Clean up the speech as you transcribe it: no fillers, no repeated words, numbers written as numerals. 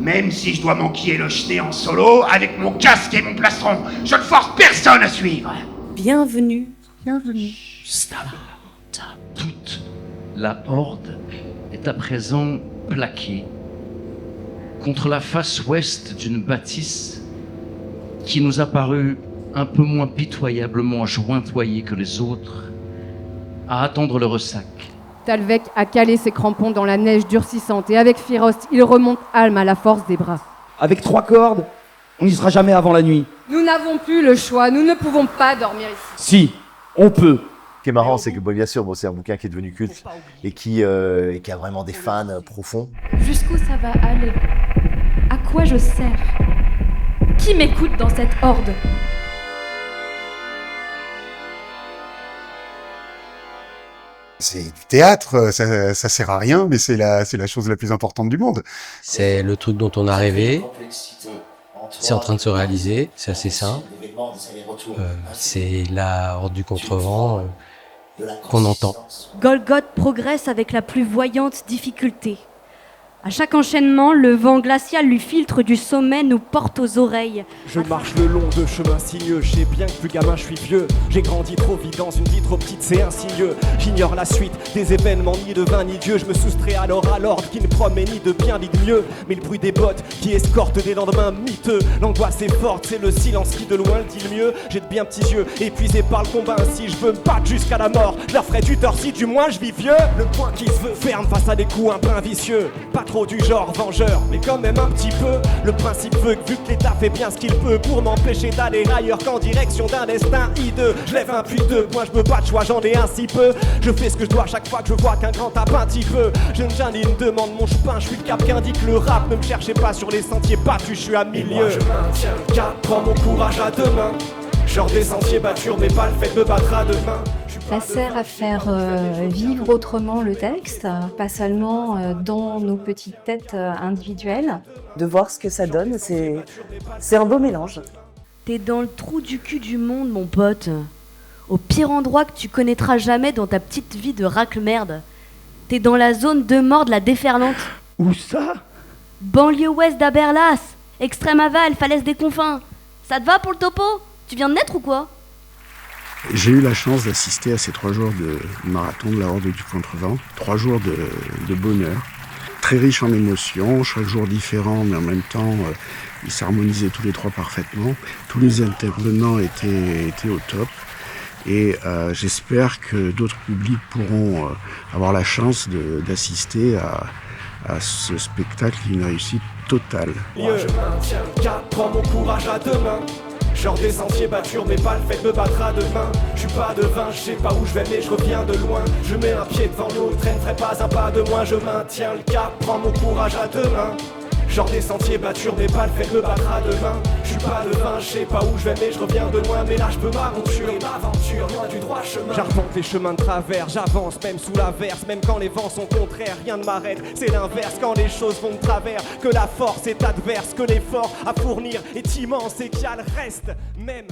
Même si je dois m'enquiller le chenez en solo, avec mon casque et mon plastron, je ne force personne à suivre. Bienvenue. Toute la horde est à présent plaquée contre la face ouest d'une bâtisse qui nous a paru un peu moins pitoyablement jointoyée que les autres, à attendre le ressac. Talvek a calé ses crampons dans la neige durcissante et avec Firost, il remonte Alm à la force des bras. Avec 3 cordes, on n'y sera jamais avant la nuit. Nous n'avons plus le choix, nous ne pouvons pas dormir ici. Si, on peut. Ce qui est marrant, c'est que bien sûr, c'est un bouquin qui est devenu culte et qui a vraiment des fans profonds. Jusqu'où ça va aller? À quoi je sers? Qui m'écoute dans cette horde? C'est du théâtre, ça sert à rien, mais c'est la chose la plus importante du monde. C'est le truc dont on a rêvé, c'est en train de se réaliser, c'est assez simple. C'est la horde du contrevent qu'on entend. Golgoth progresse avec la plus voyante difficulté. À chaque enchaînement, le vent glacial lui filtre du sommet nous porte aux oreilles. Je marche le long de chemins sinueux, je sais bien que plus gamin je suis vieux. J'ai grandi trop vite dans une vie trop petite, c'est insidieux. J'ignore la suite des événements, ni de vin ni Dieu. Je me soustrais alors à l'ordre qui ne promet ni de bien ni de mieux. Mais le bruit des bottes qui escortent des lendemains miteux. L'angoisse est forte, c'est le silence qui de loin le dit le mieux. J'ai de bien petits yeux, épuisés par le combat. Ainsi je veux me battre jusqu'à la mort. Je leur ferai du tort si du moins je vis vieux. Le poing qui se veut ferme face à des coups un peu vicieux. Pas trop du genre vengeur, mais quand même un petit peu. Le principe veut que vu que l'État fait bien ce qu'il peut pour m'empêcher d'aller ailleurs qu'en direction d'un destin hideux. Je lève un puits de poing, je me bats de choix, j'en ai un si peu. Je fais ce que je dois chaque fois que je vois qu'un grand tape un petit peu. Jeune Janine demande mon chemin, je suis le cap qu'indique le rap. Ne me cherchez pas sur les sentiers battus, je suis à milieu. Et moi je maintiens le cap, prends mon courage à deux mains. Genre des sentiers battus, mais pas le fait de me battre à deux mains. Ça sert à faire vivre autrement le texte, pas seulement dans nos petites têtes individuelles. De voir ce que ça donne, c'est un beau mélange. T'es dans le trou du cul du monde, mon pote. Au pire endroit que tu connaîtras jamais dans ta petite vie de racle-merde. T'es dans la zone de mort de la déferlante. Où ça? Banlieue ouest d'Aberlas, extrême aval, falaise des confins. Ça te va pour le topo? Tu viens de naître ou quoi? J'ai eu la chance d'assister à ces 3 jours de marathon de la Horde du Contrevent. 3 jours de bonheur, très riche en émotions, chaque jour différent, mais en même temps, ils s'harmonisaient tous les 3 parfaitement. Tous les intervenants étaient au top. Et j'espère que d'autres publics pourront avoir la chance d'assister à ce spectacle qui est une réussite totale. Moi je maintiens le cap, prends mon courage à deux mains. Genre des sentiers battus, mais pas le fait de me battre à deux mains. Je suis pas devin, je sais pas où je vais, mais je reviens de loin. Je mets un pied devant l'autre, traînerai pas un pas de moins. Je maintiens le cap, prends mon courage à deux mains. Genre des sentiers battus, mais pas le fait de me battre à deux mains. Je suis pas devin, je sais pas où je vais, mais je reviens de loin. Mais là je peux m'aventurer, m'aventure loin du droit chemin. J'arpente les chemins de travers, j'avance même sous l'averse. Même quand les vents sont contraires, rien ne m'arrête. C'est l'inverse quand les choses vont de travers. Que la force est adverse, que l'effort à fournir est immense et qu'il y a le reste même.